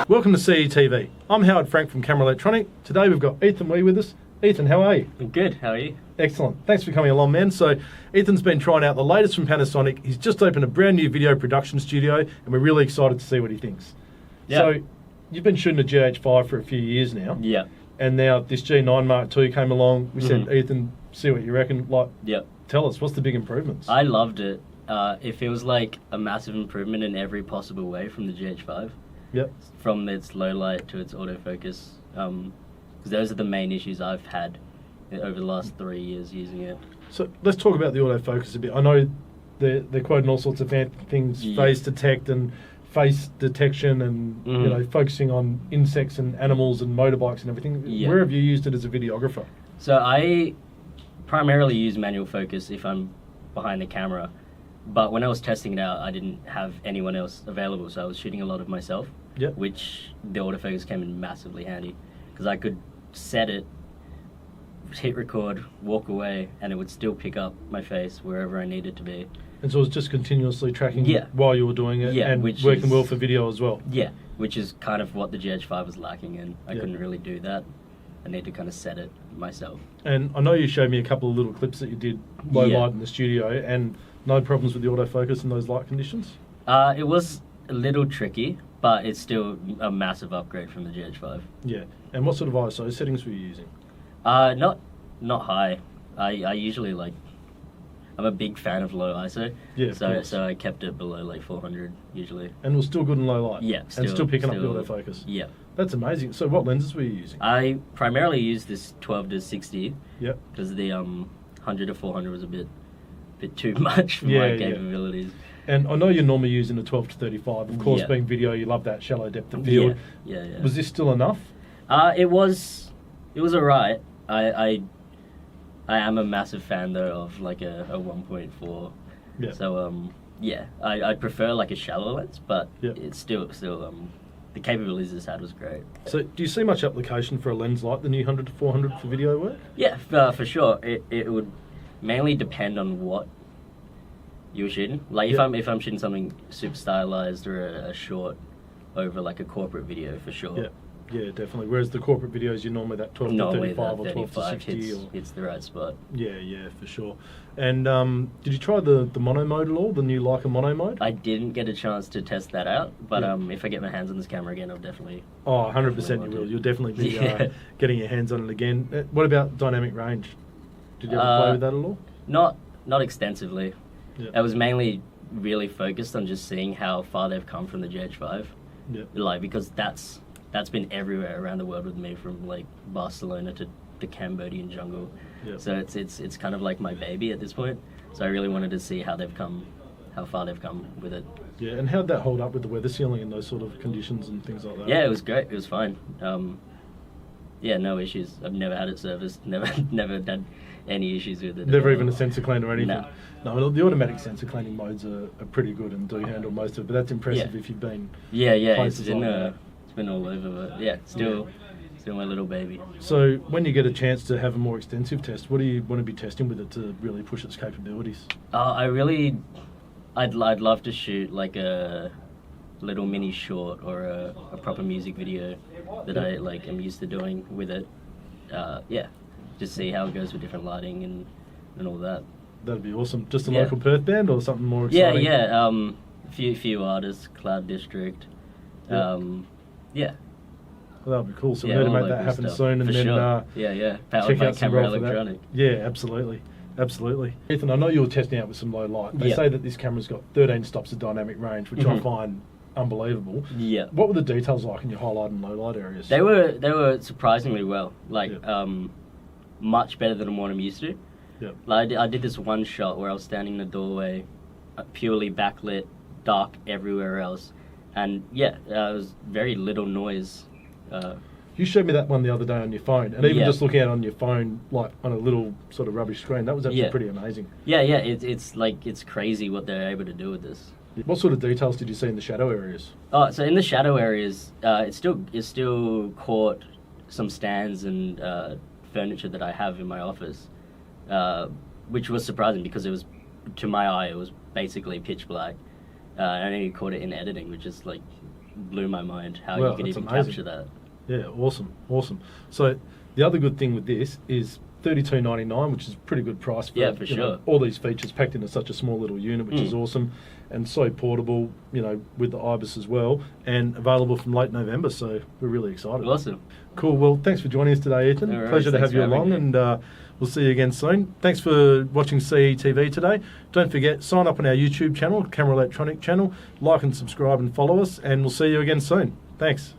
Welcome to CETV. I'm Howard Frank from Camera Electronic. Today we've got Ethan Wee with us. Ethan, how are you? Good, how are you? Excellent. Thanks for coming along, man. So Ethan's been trying out the latest from Panasonic. He's just opened a brand new video production studio and we're really excited to see what he thinks. Yeah. So you've been shooting a GH5 for a few years now. Yeah. And now this G9 Mark II came along. We said, Ethan, see what you reckon. Tell us, what's the big improvements? I loved it. It feels like a massive improvement in every possible way from the GH5. Yep. From its low light to its autofocus. Because those are the main issues I've had over the last 3 years using it. So let's talk about the autofocus a bit. I know they're quoting all sorts of fancy things, face detect and face detection and you know, focusing on insects and animals and motorbikes and everything. Where have you used it as a videographer? So I primarily use manual focus if I'm behind the camera. But when I was testing it out, I didn't have anyone else available, so I was shooting a lot of myself, which the autofocus came in massively handy, because I could set it, hit record, walk away, and it would still pick up my face wherever I needed to be. And so it was just continuously tracking while you were doing it and working well for video as well? Yeah, which is kind of what the GH5 was lacking in. I couldn't really do that. I need to kind of set it myself. And I know you showed me a couple of little clips that you did low light in the studio, and no problems with the autofocus in those light conditions? It was a little tricky, but it's still a massive upgrade from the GH5. Yeah. And what sort of ISO settings were you using? Not high. I usually I'm a big fan of low ISO. Yeah. So I kept it below like 400 usually. And it was still good in low light? Yeah. And still picking up the autofocus? Yeah. That's amazing. So what lenses were you using? I primarily used this 12 to 60. Yep. Because the 100 to 400 was a bit too much for my capabilities. And I know you're normally using a 12 to 35. Of course, being video, you love that shallow depth of field. Yeah. Was this still enough? It was alright. I am a massive fan though of like a 1.4. Yeah. So I'd prefer like a shallow lens, but it's still the capabilities this had was great. So do you see much application for a lens like the new 100 to 400 for video work? Yeah, for sure. It would mainly depend on what you were shooting. Like if I'm shooting something super stylized or a short over like a corporate video, for sure. Yeah, definitely. Whereas the corporate videos, you're normally that 12 to 35 or 12 to 60. It's the right spot. Yeah, for sure. And did you try the mono mode at all, the new Leica mono mode? I didn't get a chance to test that out, but if I get my hands on this camera again, I'll definitely... Oh, 100% you will. You'll definitely be getting your hands on it again. What about dynamic range? Did you ever play with that at all? Not extensively. Yeah. I was mainly really focused on just seeing how far they've come from the GH5. Yeah. Like, because that's been everywhere around the world with me, from like Barcelona to the Cambodian jungle. Yeah. So it's kind of like my baby at this point. So I really wanted to see how far they've come with it. Yeah, and how'd that hold up with the weather sealing and those sort of conditions and things like that? Yeah, it was great. It was fine. No issues. I've never had it serviced. Never had any issues with it. Never even a sensor clean or anything? No, the automatic sensor cleaning modes are pretty good and do handle most of it, but that's impressive if you've been places it's been all over, but still my little baby. So when you get a chance to have a more extensive test, what do you want to be testing with it to really push its capabilities? I'd love to shoot like a little mini short or a proper music video that I am used to doing with it. Just see how it goes with different lighting and all that. That'd be awesome. Just a local Perth band or something more exciting? Few artists, Cloud District. Well, that'd be cool. So we need to make that happen soon, and then check out Camera Electronic. Yeah, absolutely. Ethan, I know you were testing out with some low light. They say that this camera's got 13 stops of dynamic range, which I find unbelievable. Yeah. What were the details like in your highlight and low light areas? They were surprisingly well. Much better than what I'm used to. Yeah. I did this one shot where I was standing in the doorway, purely backlit, dark everywhere else, and it was very little noise. You showed me that one the other day on your phone, and even just looking at it on your phone, like on a little sort of rubbish screen, that was actually pretty amazing. It's crazy what they're able to do with this. What sort of details did you see in the shadow areas? Oh, so in the shadow areas, it still caught some stands and furniture that I have in my office, which was surprising because it was, to my eye, it was basically pitch black. And I only caught it in editing, which is like blew my mind how you could even capture that. Yeah, awesome. So the other good thing with this is $32.99, which is a pretty good price for, sure. All these features packed into such a small little unit, which is awesome, and so portable, with the IBIS as well, and available from late November, so we're really excited. Awesome. Cool, well, thanks for joining us today, Ethan. Pleasure to have you along, and we'll see you again soon. Thanks for watching CETV today. Don't forget, sign up on our YouTube channel, Camera Electronic channel, like and subscribe and follow us, and we'll see you again soon. Thanks.